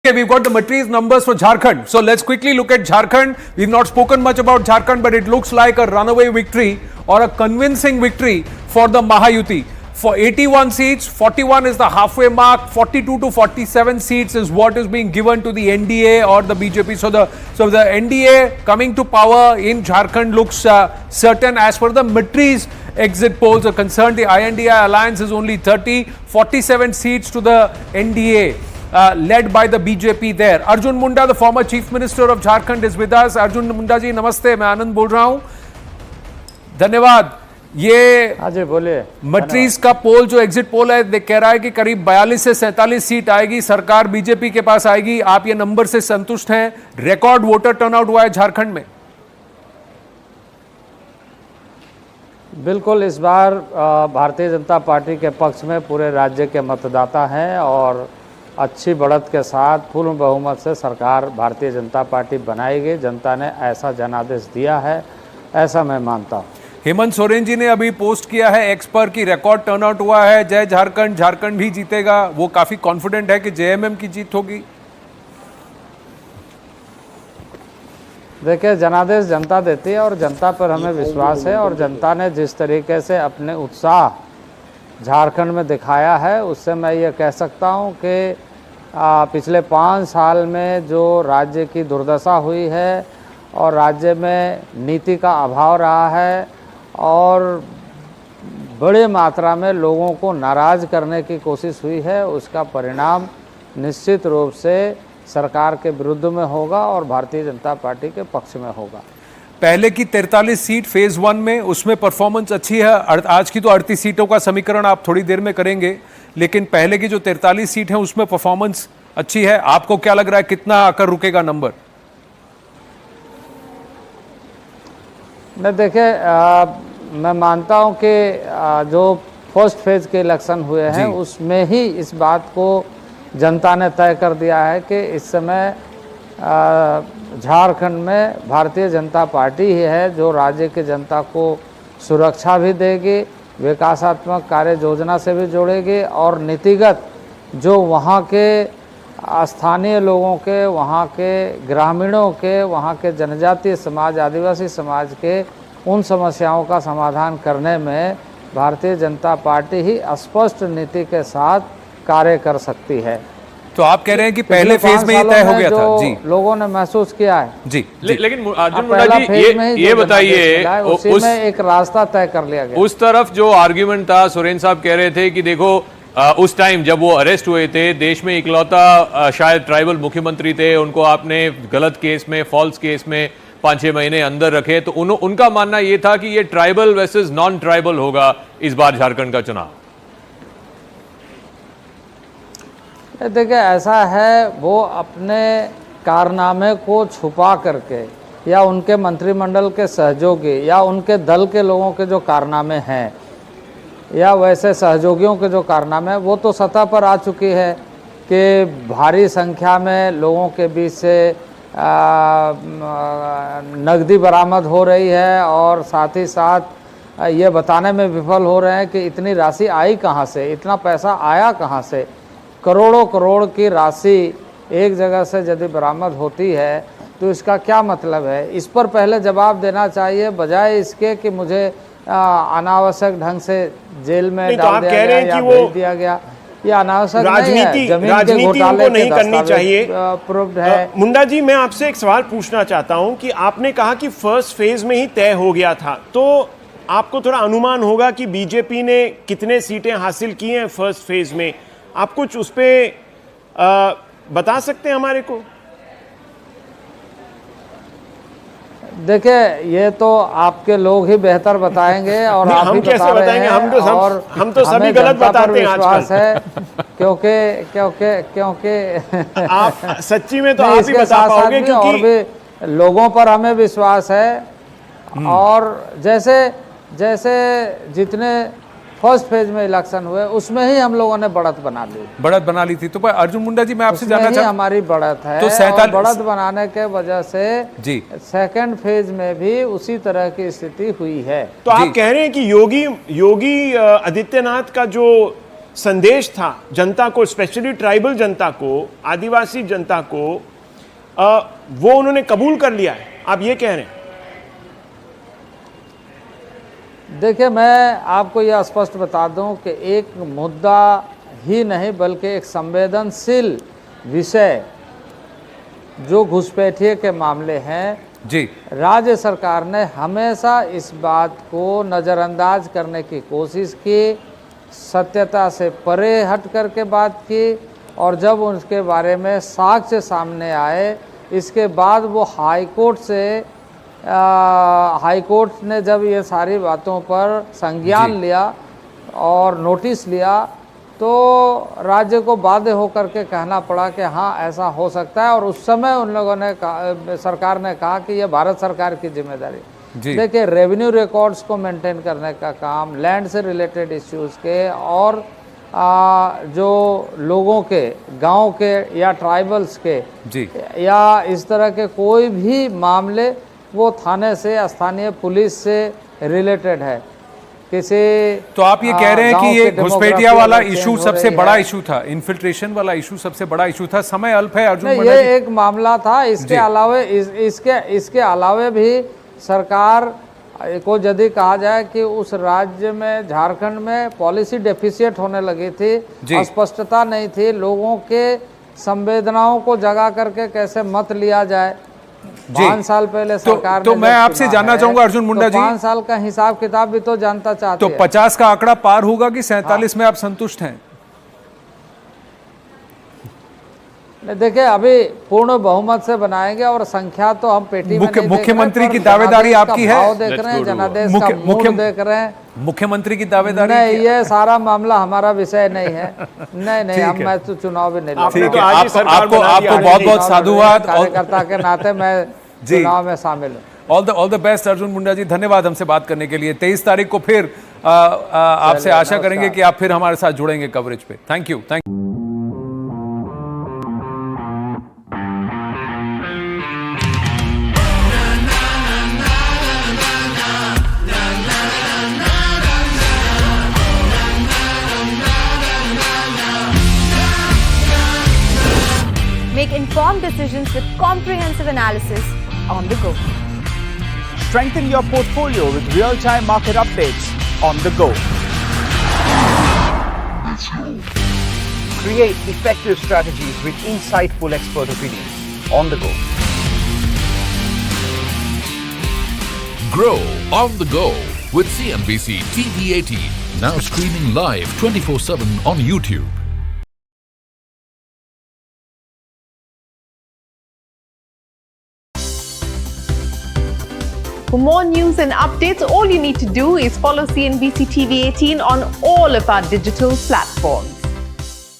Okay, we've got the matriz numbers for Jharkhand. So let's quickly look at Jharkhand. We've not spoken much about Jharkhand, but it looks like a runaway victory or a convincing victory for the Mahayuti. For 81 seats, 41 is the halfway mark, 42 to 47 seats is what is being given to the NDA or the BJP. So the NDA coming to power in Jharkhand looks certain as per the matriz exit polls are concerned. The INDI alliance is only 30, 47 seats to the NDA. Led by the BJP there. Arjun Munda, the former Chief Minister of Jharkhand, is with us. Arjun Munda जी नमस्ते, मैं आनंद बोल रहा हूँ. धन्यवाद. ये जी बोलिए. मट्रीज का पोल जो एग्जिट पोल है, दे कह रहा है कि करीब 42 से 47 सीट आएगी, सरकार बीजेपी के पास आएगी. आप ये नंबर से संतुष्ट हैं? रिकॉर्ड वोटर टर्नआउट हुआ है झारखंड में. बिल्कुल, इस बार भारतीय जनता पार्टी के पक्ष में पूरे राज्य के मतदाता हैं और अच्छी बढ़त के साथ पूर्ण बहुमत से सरकार भारतीय जनता पार्टी बनाएगी. जनता ने ऐसा जनादेश दिया है, ऐसा मैं मानता हूँ. हेमंत सोरेन जी ने अभी पोस्ट किया है एक्स पर कि रिकॉर्ड टर्नआउट हुआ है, जय झारखंड, झारखंड भी जीतेगा. वो काफी कॉन्फिडेंट है कि जेएमएम की जीत होगी. देखिए, जनादेश जनता देती है और जनता पर हमें विश्वास है और जनता ने जिस तरीके से अपने उत्साह झारखंड में दिखाया है, उससे मैं ये कह सकता हूँ कि पिछले 5 साल में जो राज्य की दुर्दशा हुई है और राज्य में नीति का अभाव रहा है और बड़ी मात्रा में लोगों को नाराज़ करने की कोशिश हुई है, उसका परिणाम निश्चित रूप से सरकार के विरुद्ध में होगा और भारतीय जनता पार्टी के पक्ष में होगा. पहले की 43 सीट फेज 1 में, उसमें परफॉर्मेंस अच्छी है. आज की तो 38 सीटों का समीकरण आप थोड़ी देर में करेंगे, लेकिन पहले की जो 43 सीट है उसमें परफॉर्मेंस अच्छी है. आपको क्या लग रहा है, कितना आकर रुकेगा नंबर? मैं देखिए, मैं मानता हूं कि जो फर्स्ट फेज के इलेक्शन हुए हैं उसमें ही इस बात को जनता ने तय कर दिया है कि इस समय झारखंड में भारतीय जनता पार्टी ही है जो राज्य की जनता को सुरक्षा भी देगी, विकासात्मक कार्य योजना से भी जोड़ेगी और नीतिगत जो वहाँ के स्थानीय लोगों के, वहाँ के ग्रामीणों के, वहाँ के जनजातीय समाज, आदिवासी समाज के उन समस्याओं का समाधान करने में भारतीय जनता पार्टी ही स्पष्ट नीति के साथ कार्य कर सकती है. तो आप कह रहे हैं कि पहले फेज में ही तय हो गया था? जी, लोगों ने महसूस किया है. जी, लेकिन अर्जुन मुंडा जी ये बताइए, उसी में एक रास्ता तय कर लिया गया. उस तरफ जो आर्ग्यूमेंट था, सोरेन साहब कह रहे थे कि देखो उस टाइम जब वो अरेस्ट हुए थे, देश में इकलौता शायद ट्राइबल मुख्यमंत्री थे, उनको आपने गलत केस में, फॉल्स केस में 5-6 महीने अंदर रखे. तो उनका मानना ये था कि ये ट्राइबल वर्सेस नॉन ट्राइबल होगा इस बार झारखंड का चुनाव. देखिए, ऐसा है, वो अपने कारनामे को छुपा करके या उनके मंत्रिमंडल के सहयोगी या उनके दल के लोगों के जो कारनामे हैं या वैसे सहयोगियों के जो कारनामे हैं, वो तो सतह पर आ चुकी है कि भारी संख्या में लोगों के बीच से नकदी बरामद हो रही है और साथ ही साथ ये बताने में विफल हो रहे हैं कि इतनी राशि आई कहाँ से, इतना पैसा आया कहाँ से. करोड़ों करोड़ की राशि एक जगह से यदि बरामद होती है तो इसका क्या मतलब है? इस पर पहले जवाब देना चाहिए, बजाय इसके कि मुझे अनावश्यक ढंग से जेल में डाल दिया गया या भेज दिया गया. ये अनावश्यक नहीं है. जमीन के घोटाले नहीं करनी चाहिए, प्रूव्ड है. मुंडा जी, मैं आपसे एक सवाल पूछना चाहता हूं कि आपने कहा कि फर्स्ट फेज में ही तय हो गया था, तो आपको थोड़ा अनुमान होगा कि बीजेपी ने कितने सीटें हासिल की हैं फर्स्ट फेज में. आप कुछ उस पर बता सकते हैं हमारे को? देखिए, ये तो आपके लोग ही बेहतर बताएंगे और आप ही कैसे बताएंगे? हम तो सभी गलत बताते हैं आजकल. है क्योंकि आप सच्ची में तो आप ही बता पाओगे, क्योंकि और भी लोगों पर हमें विश्वास है. और जैसे जितने फर्स्ट फेज में इलेक्शन हुए उसमें ही हम लोगों ने बढ़त बना ली थी. तो अर्जुन मुंडा जी, मैं आपसे जानना चाहता हूं, हमारी बढ़त है. तो बढ़त बनाने के वजह से जी सेकंड फेज में भी उसी तरह की स्थिति हुई है. तो आप कह रहे हैं कि योगी आदित्यनाथ का जो संदेश था जनता को, स्पेशली ट्राइबल जनता को, आदिवासी जनता को, वो उन्होंने कबूल कर लिया है, आप ये कह रहे हैं? देखिए, मैं आपको यह स्पष्ट बता दूं कि एक मुद्दा ही नहीं बल्कि एक संवेदनशील विषय जो घुसपैठिए के मामले हैं जी, राज्य सरकार ने हमेशा इस बात को नज़रअंदाज करने की कोशिश की, सत्यता से परे हट करके बात की, और जब उसके बारे में साक्ष्य सामने आए, इसके बाद वो हाईकोर्ट ने जब ये सारी बातों पर संज्ञान लिया और नोटिस लिया, तो राज्य को बाध्य होकर के कहना पड़ा कि हाँ ऐसा हो सकता है। और उस समय उन लोगों ने सरकार ने कहा कि ये भारत सरकार की जिम्मेदारी। देखिए, रेवेन्यू रिकॉर्ड्स को मेंटेन करने का काम, लैंड से रिलेटेड इश्यूज़ के, और जो लोगों के, गांव के या ट्राइबल्स के जी, या इस तरह के कोई भी मामले, वो थाने से, स्थानीय पुलिस से रिलेटेड है। किसी तो आप ये कह रहे हैं कि ये घुसपैठिया वाला इशू सबसे बड़ा इशू था, इन्फिल्ट्रेशन वाला इशू सबसे बड़ा इशू था। समय अल्प है अर्जुन मुंडा जी। ये एक मामला था। इसके अलावे इसके अलावे भी सरकार को यदि कहा जाए कि उस राज्य में, झारखंड में पॉलिसी डेफिशिएट होने लगी थी, स्पष्टता नहीं थी, लोगों के संवेदनाओं को जगा करके कैसे मत लिया जाए। 5 साल पहले सरकार तो मैं आपसे जानना चाहूंगा अर्जुन मुंडा जी, 5 साल का हिसाब किताब भी तो जानता चाहते तो 50 का आंकड़ा पार होगा कि 47 में आप संतुष्ट हैं? देखिए, अभी पूर्ण बहुमत से बनाएंगे और संख्या तो हम पेटी में नहीं मुख्यमंत्री की दावेदारी आपकी है? देख रहे हैं, जनादेश का मूड देख रहे हैं। मुख्यमंत्री की दावेदारी नहीं, ये सारा मामला हमारा विषय नहीं है। नहीं, हम मैं तो चुनाव भी नहीं ठीक है। आपको बहुत बहुत साधुवाद, कार्यकर्ता के नाते मैं चुनाव में शामिल हूँ। All the best Arjun Munda ji, धन्यवाद हमसे बात करने के लिए। 23 तारीख को फिर आपसे आशा करेंगे कि आप फिर हमारे साथ जुड़ेंगे कवरेज पे। Thank you. Make informed decisions with comprehensive analysis on the go. Strengthen your portfolio with real-time market updates on the go. Create effective strategies with insightful expert opinions on the go. Grow on the go with CNBC TV 18. Now streaming live 24/7 on YouTube. For more news and updates, all you need to do is follow CNBC TV 18 on all of our digital platforms.